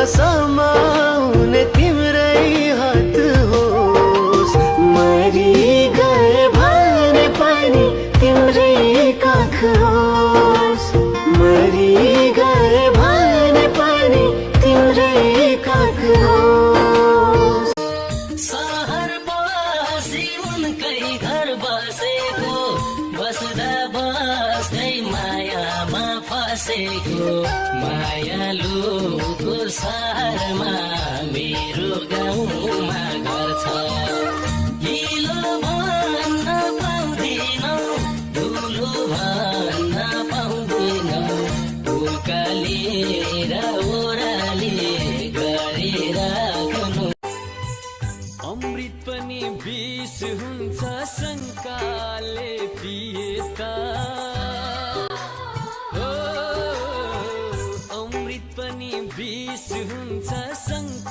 समाउने तिम्रै हात होस्। मरि गए भने पनि तिम्रै काख होस्। मरि गए भने पनि तिम्रै काख होस्। सहर बसी उनकै घर बसेको, बस्दा बस्दै मायामा फसेको। मायालुको सहरमा मेरो गाउँमा घर छ। हिलो भन्न पाउँदिनौ, धुलो भन्न पाउँदिनौ। उकालेर ओह्राली गरिराख्नु। अमृत पनि विष हुन्छ शङ्काले पिए त। अमृत पनि विष हुन्छ शङ्का